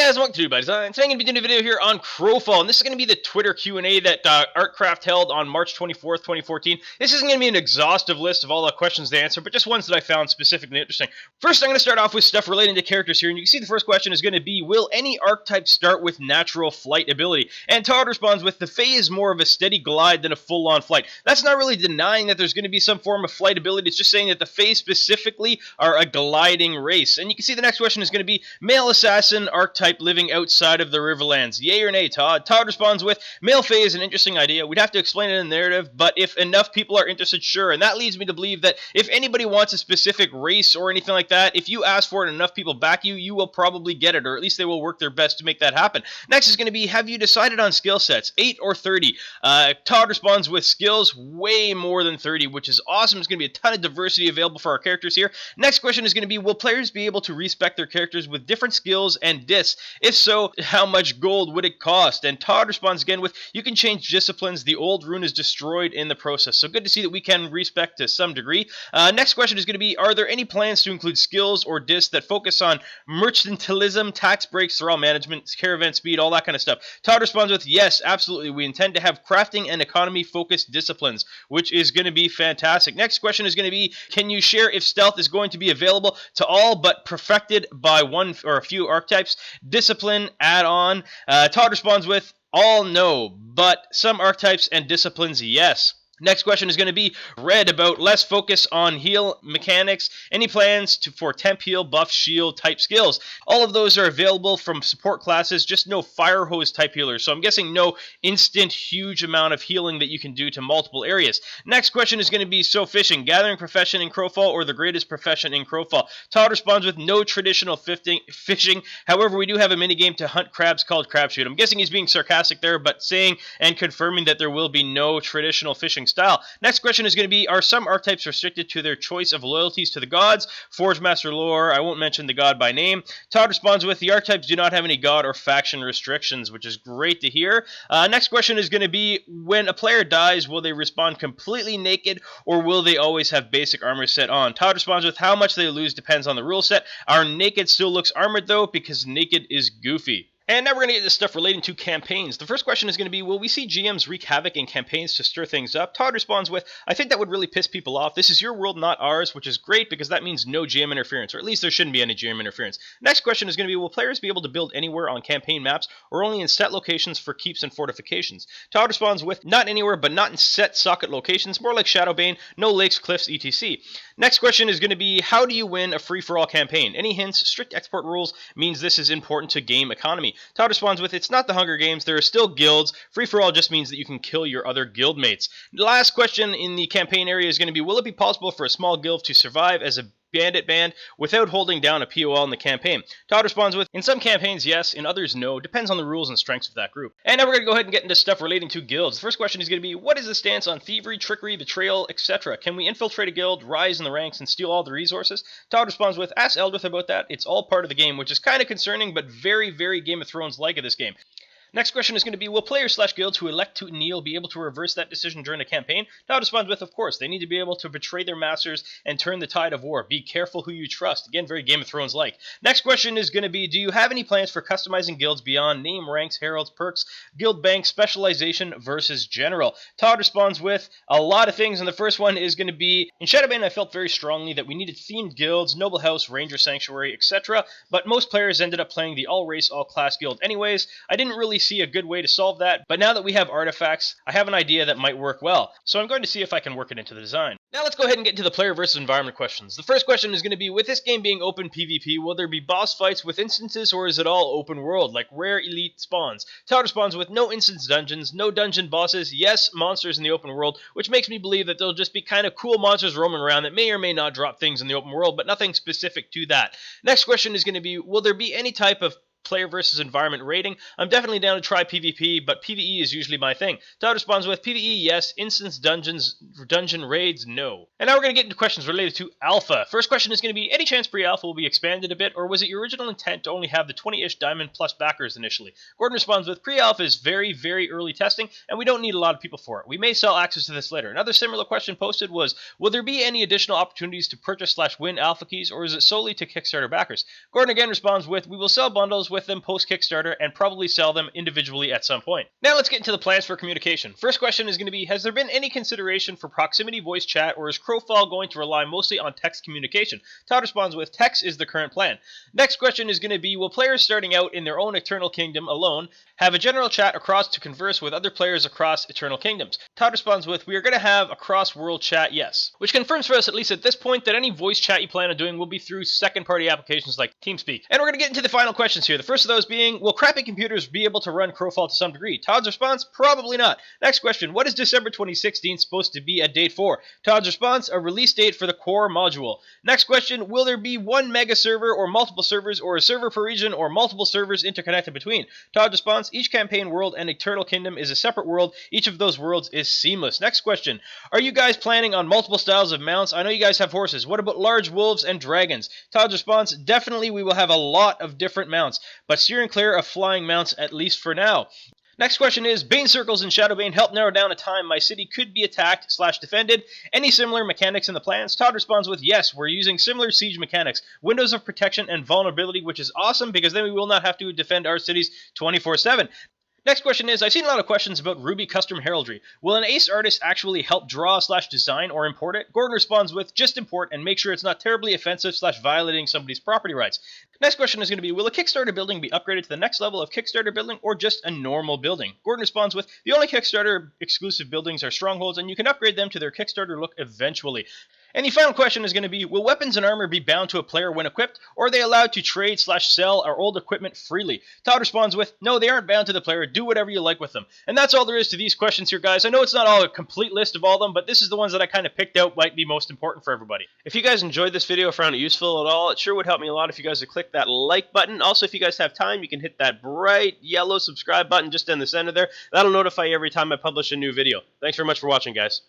guys, welcome to buddies. Today I'm going to be doing a video here on Crowfall, and this is going to be the Twitter Q&A that Artcraft held on March 24th, 2014. This isn't going to be an exhaustive list of all the questions to answer, but just ones that I found specifically interesting. First, I'm going to start off with stuff relating to characters here, and you can see the first question is going to be, will any archetype start with natural flight ability? And Todd responds with, the Fae is more of a steady glide than a full-on flight. That's not really denying that there's going to be some form of flight ability, it's just saying that the Fae specifically are a gliding race. And you can see the next question is going to be, male assassin archetype living outside of the Riverlands. Yay or nay, Todd? Todd responds with, male Fae is an interesting idea. We'd have to explain it in the narrative, but if enough people are interested, sure. And that leads me to believe that if anybody wants a specific race or anything like that, if you ask for it and enough people back you, you will probably get it, or at least they will work their best to make that happen. Next is going to be, have you decided on skill sets, 8 or 30? Todd responds with skills way more than 30, which is awesome. There's going to be a ton of diversity available for our characters here. Next question is going to be, will players be able to respec their characters with different skills and discs? If so, how much gold would it cost? And Todd responds again with, you can change disciplines. The old rune is destroyed in the process. So good to see that we can respec to some degree. Next question is going to be, are there any plans to include skills or discs that focus on mercantilism, tax breaks, thrall management, caravan speed, all that kind of stuff? Todd responds with, yes, absolutely. We intend to have crafting and economy focused disciplines, which is going to be fantastic. Next question is going to be, can you share if stealth is going to be available to all but perfected by one or a few archetypes? Discipline add-on. Todd responds with, all no, but some archetypes and disciplines, yes. Next question is going to be, Red, about less focus on heal mechanics. Any plans for temp heal, buff, shield type skills? All of those are available from support classes, just no fire hose type healers. So I'm guessing no instant huge amount of healing that you can do to multiple areas. Next question is going to be, so fishing, gathering profession in Crowfall or the greatest profession in Crowfall? Todd responds with, no traditional fishing. However, we do have a minigame to hunt crabs called Crab Shoot. I'm guessing he's being sarcastic there, but saying and confirming that there will be no traditional fishing style. Next question is going to be, are some archetypes restricted to their choice of loyalties to the gods? Forge Master lore, I won't mention the god by name. Todd responds with, the archetypes do not have any god or faction restrictions, which is great to hear. Next question is going to be, when a player dies, will they respawn completely naked or will they always have basic armor set on? Todd responds with, how much they lose depends on the rule set. Our naked still looks armored though, because naked is goofy. And now we're going to get to stuff relating to campaigns. The first question is going to be, will we see GMs wreak havoc in campaigns to stir things up? Todd responds with, I think that would really piss people off. This is your world, not ours, which is great because that means no GM interference, or at least there shouldn't be any GM interference. Next question is going to be, will players be able to build anywhere on campaign maps or only in set locations for keeps and fortifications? Todd responds with, not anywhere, but not in set socket locations, more like Shadowbane, no lakes, cliffs, etc. Next question is going to be, how do you win a free-for-all campaign? Any hints? Strict export rules means this is important to game economy. Todd responds with, it's not the Hunger Games, there are still guilds. Free-for-all just means that you can kill your other guildmates. The last question in the campaign area is going to be, will it be possible for a small guild to survive as a bandit band without holding down a POL in the campaign? Todd responds with, in some campaigns yes, in others no, depends on the rules and strengths of that group. And now we're going to go ahead and get into stuff relating to guilds. The first question is going to be, what is the stance on thievery, trickery, betrayal, etc.? Can we infiltrate a guild, rise in the ranks, and steal all the resources? Todd responds with, ask Eldrith about that, it's all part of the game, which is kind of concerning, but very, very Game of Thrones-like of this game. Next question is going to be, will players/guilds who elect to kneel be able to reverse that decision during a campaign? Todd responds with, of course, they need to be able to betray their masters and turn the tide of war. Be careful who you trust. Again, very Game of Thrones-like. Next question is going to be, do you have any plans for customizing guilds beyond name, ranks, heralds, perks, guild bank, specialization versus general? Todd responds with, a lot of things, and the first one is going to be, in Shadowbane I felt very strongly that we needed themed guilds, noble house, ranger sanctuary, etc., but most players ended up playing the all-race, all-class guild anyways. I didn't really see a good way to solve that, but now that we have artifacts, I have an idea that might work well, so I'm going to see if I can work it into the design. Now let's go ahead and get into the player versus environment questions. The first question is going to be, with this game being open PvP, will there be boss fights with instances or is it all open world, like rare elite spawns? Todd responds with, no instance dungeons, no dungeon bosses, yes, monsters in the open world, which makes me believe that there'll just be kind of cool monsters roaming around that may or may not drop things in the open world, but nothing specific to that. Next question is going to be, will there be any type of player versus environment rating? I'm definitely down to try PvP, but PvE is usually my thing. Todd responds with, PvE yes, instance dungeons, dungeon raids no. And now we're going to get into questions related to Alpha. First question is going to be, any chance pre-Alpha will be expanded a bit, or was it your original intent to only have the 20-ish diamond plus backers initially? Gordon responds with, pre-Alpha is very, very early testing, and we don't need a lot of people for it. We may sell access to this later. Another similar question posted was, will there be any additional opportunities to purchase/win Alpha keys, or is it solely to Kickstarter backers? Gordon again responds with, we will sell bundles with them post Kickstarter and probably sell them individually at some point. Now let's get into the plans for communication. First question is going to be, has there been any consideration for proximity voice chat, or is Crowfall going to rely mostly on text communication? Todd responds with, text is the current plan. Next question is going to be, will players starting out in their own Eternal Kingdom alone have a general chat across to converse with other players across Eternal Kingdoms? Todd responds with, we are going to have a cross-world chat, yes. Which confirms for us, at least at this point, that any voice chat you plan on doing will be through second-party applications like TeamSpeak. And we're going to get into the final questions here. The first of those being, will crappy computers be able to run Crowfall to some degree? Todd's response, probably not. Next question, what is December 2016 supposed to be a date for? Todd's response, a release date for the core module. Next question, will there be one mega server or multiple servers, or a server per region, or multiple servers interconnected between? Todd's response, each campaign world and Eternal Kingdom is a separate world. Each of those worlds is seamless. Next question, are you guys planning on multiple styles of mounts? I know you guys have horses. What about large wolves and dragons? Todd's response, definitely we will have a lot of different mounts, but steering clear of flying mounts at least for now. Next question is, Bane Circles and Shadowbane help narrow down a time my city could be attacked/defended. Any similar mechanics in the plans? Todd responds with, yes, we're using similar siege mechanics, windows of protection and vulnerability, which is awesome because then we will not have to defend our cities 24/7. Next question is, I've seen a lot of questions about Ruby custom heraldry. Will an ace artist actually help draw/design or import it? Gordon responds with, just import and make sure it's not terribly offensive/violating somebody's property rights. Next question is going to be, will a Kickstarter building be upgraded to the next level of Kickstarter building or just a normal building? Gordon responds with, the only Kickstarter exclusive buildings are strongholds and you can upgrade them to their Kickstarter look eventually. And the final question is going to be, will weapons and armor be bound to a player when equipped, or are they allowed to trade/sell our old equipment freely? Todd responds with, no, they aren't bound to the player. Do whatever you like with them. And that's all there is to these questions here, guys. I know it's not all a complete list of all of them, but this is the ones that I kind of picked out might be most important for everybody. If you guys enjoyed this video or found it useful at all, it sure would help me a lot if you guys would click that like button. Also, if you guys have time, you can hit that bright yellow subscribe button just in the center there. That'll notify you every time I publish a new video. Thanks very much for watching, guys.